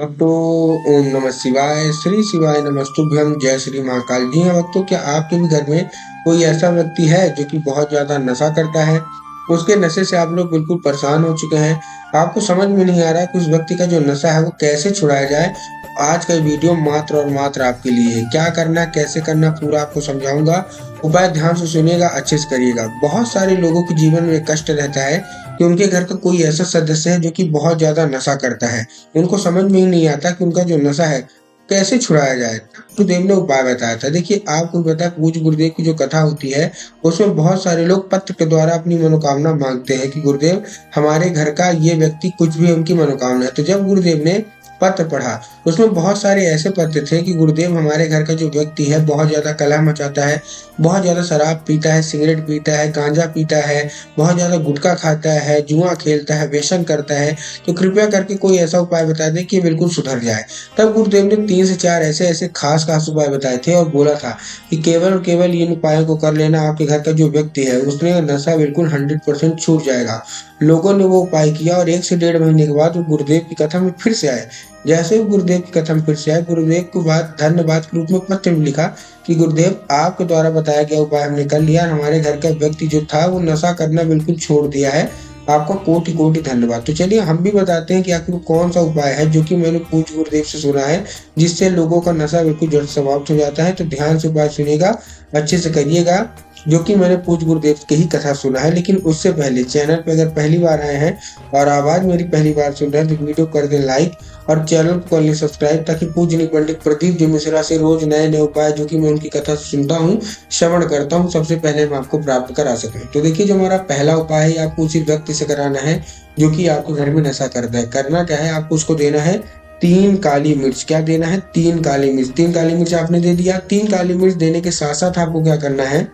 तो ओम नमः शिवाय, श्री शिवाय नमस्तुभ्यम, जय श्री महाकाल। जी हाँ भक्तों, क्या आपके भी घर में कोई ऐसा व्यक्ति है जो कि बहुत ज्यादा नशा करता है? उसके नशे से आप लोग बिल्कुल परेशान हो चुके हैं। आपको समझ में नहीं आ रहा है कि उस व्यक्ति का जो नशा है वो कैसे छुड़ाया जाए। आज का वीडियो मात्र और मात्र आपके लिए है। क्या करना, कैसे करना, पूरा आपको समझाऊंगा। उपाय ध्यान से सुनिएगा, अच्छे से करिएगा। बहुत सारे लोगों के जीवन में कष्ट रहता है कि उनके घर का कोई ऐसा सदस्य है जो कि बहुत ज्यादा नशा करता है। उनको समझ में ही नहीं आता कि उनका जो नशा है कैसे छुड़ाया जाए। गुरुदेव ने उपाय बताया था। देखिए, आपको पता है पूज्य गुरुदेव की जो कथा होती है उसमें बहुत सारे लोग पत्र के द्वारा अपनी मनोकामना मांगते हैं कि गुरुदेव हमारे घर का ये व्यक्ति, कुछ भी उनकी मनोकामना है। तो जब गुरुदेव ने पत्र पढ़ा, उसमें बहुत सारे ऐसे पत्र थे कि गुरुदेव हमारे घर का जो व्यक्ति है बहुत ज्यादा कलह मचाता है, बहुत ज्यादा शराब पीता है, सिगरेट पीता है, गांजा पीता है, बहुत ज्यादा गुटखा खाता है, जुआ खेलता है, व्यसन करता है। तो कृपया करके कोई ऐसा उपाय बता दें कि ये बिल्कुल सुधर जाए। तब गुरुदेव ने 3 से 4 ऐसे ऐसे खास खास उपाय बताए थे और बोला था कि केवल और केवल इन उपायों को कर लेना, आपके घर का जो व्यक्ति है उसने नशा बिल्कुल 100% छूट जाएगा। लोगों ने वो उपाय किया और 1 से 1.5 महीने के बाद वो गुरुदेव की कथा में फिर से आए। जैसे ही गुरुदेव की कथा में फिर से आए, गुरुदेव को बाद धन्यवाद के रूप में पत्र में लिखा कि गुरुदेव आपके द्वारा बताया गया उपाय हमने कर लिया। हमारे घर का व्यक्ति जो था वो नशा करना बिल्कुल छोड़ दिया है। आपका कोटि कोटि धन्यवाद। तो चलिए हम भी बताते हैं कि आखिर वो कौन सा उपाय है जो कि मैंने पूज्य गुरुदेव से सुना है, जिससे लोगों का नशा बिल्कुल जड़ से समाप्त हो जाता है। तो ध्यान से उपाय सुनिएगा, अच्छे से करिएगा, जो कि मैंने पूज्य गुरुदेव की ही कथा सुना है। लेकिन उससे पहले चैनल पे अगर पहली बार आए हैं और आवाज मेरी पहली बार सुन रहे हैं तो वीडियो कर दें लाइक और चैनल को कर लें सब्सक्राइब, ताकि पूजनीय पंडित प्रदीप जी मिश्रा से रोज नए नए उपाय जो कि मैं उनकी कथा सुनता हूँ, श्रवण करता हूँ, सबसे पहले मैं आपको प्राप्त करा सकूं। तो देखिए, जो हमारा पहला उपाय है आपको उसी व्यक्ति से कराना है जो कि आपके घर में नशा करता है। करना क्या है, आपको उसको देना है 3 काली मिर्च। क्या देना है? 3 काली मिर्च। 3 काली मिर्च आपने दे दिया। 3 काली मिर्च देने के साथ साथ आपको क्या करना है,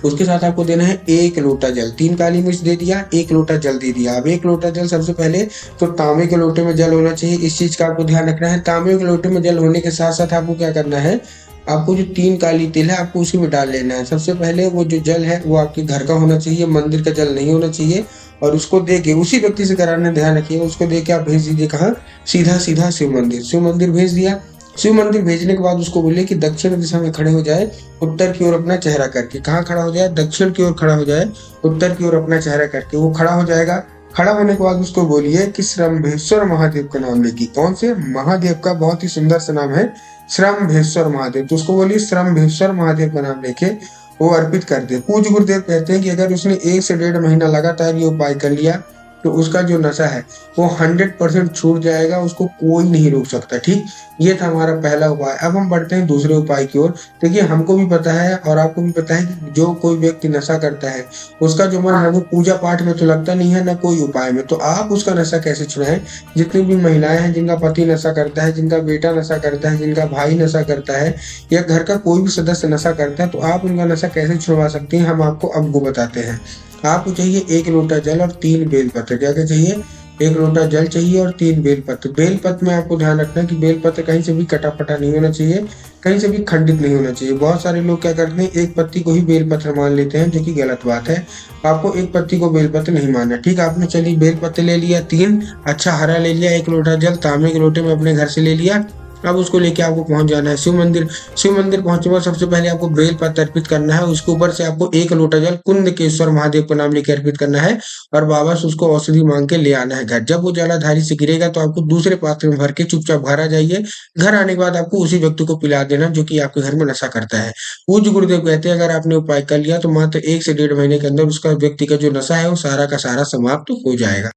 उसके साथ आपको देना है 1 लोटा जल। 3 काली मिर्च दे दिया, 1 लोटा जल दे दिया। अब 1 लोटा जल सबसे पहले तो तांबे के लोटे में जल होना चाहिए। इस चीज का आपको ध्यान रखना है। तांबे के लोटे में जल होने के साथ साथ आपको क्या करना है, आपको जो 3 काली तिल है आपको उसी में डाल लेना है। सबसे पहले वो जो जल है वो आपके घर का होना चाहिए, मंदिर का जल नहीं होना चाहिए। और उसको दे के उसी व्यक्ति से कराना, ध्यान रखिएगा। उसको दे के आप भेज दीजिए कहाँ, सीधा सीधा शिव मंदिर। शिव मंदिर भेज दिया। शिव मंदिर भेजने के बाद उसको बोलिए कि दक्षिण दिशा में खड़े हो जाए, उत्तर की ओर अपना चेहरा करके। कहाँ खड़ा हो जाए? दक्षिण की ओर खड़ा हो जाए, उत्तर की ओर अपना चेहरा करके। वो खड़ा हो जाएगा। खड़ा होने के बाद उसको बोलिए कि श्रम्भेश्वर महादेव का नाम लेगी। कौन से? महादेव का बहुत ही सुंदर सा नाम है, श्रम्भेश्वर महादेव। तो उसको बोलिए श्रम्भेश्वर महादेव का नाम लेके वो अर्पित कर दे। पूज्य गुरुदेव कहते हैं कि अगर उसने 1 से 1.5 महीना लगातार ये उपाय कर लिया तो उसका जो नशा है वो 100% छूट जाएगा, उसको कोई नहीं रोक सकता। ठीक, ये था हमारा पहला उपाय। अब हम बढ़ते हैं दूसरे उपाय की ओर। देखिए, हमको भी पता है और आपको भी पता है कि जो कोई व्यक्ति नशा करता है उसका जो मन है वो पूजा पाठ में तो लगता नहीं है, ना कोई उपाय में। तो आप उसका नशा कैसे छुड़ाएं? जितनी भी महिलाएं हैं जिनका पति नशा करता है, जिनका बेटा नशा करता है, जिनका भाई नशा करता है, या घर का कोई भी सदस्य नशा करता है, तो आप उनका नशा कैसे छुड़वा सकते हैं, हम आपको अब वो बताते हैं। आपको चाहिए 1 लोटा जल और 3 बेलपत्र। क्या क्या चाहिए? 1 लोटा जल चाहिए और 3 बेलपत्र। बेलपत्र में आपको ध्यान रखना है कि बेलपत्र कहीं से भी कटा फटा नहीं होना चाहिए, कहीं से भी खंडित नहीं होना चाहिए। बहुत सारे लोग क्या करते हैं, एक पत्ती को ही बेलपत्र मान लेते हैं, जो कि गलत बात है। आपको एक पत्ती को बेलपत्र नहीं मानना। ठीक, आपने चलिए बेलपत्र ले लिया 3, अच्छा हरा ले लिया, 1 लोटा जल तांबे के लोटे में अपने घर से ले लिया। अब उसको लेके आपको पहुंच जाना है शिव मंदिर। शिव मंदिर पहुंचने पर सबसे पहले आपको बेल पत्र अर्पित करना है। उसके ऊपर से आपको 1 लोटा जल कुंदकेश्वर महादेव का नाम लेके अर्पित करना है और बाबा से उसको औषधि मांग के ले आना है घर। जब वो जलाधारी से गिरेगा तो आपको दूसरे पात्र में भर के चुपचाप घर आ जाइए। घर आने के बाद आपको उसी व्यक्ति को पिला देना जो कि आपके घर में नशा करता है। पूज्य गुरुदेव कहते हैं अगर आपने उपाय कर लिया तो मात्र 1 से 1.5 महीने के अंदर उसका व्यक्ति का जो नशा है वो सारा का सारा समाप्त हो जाएगा।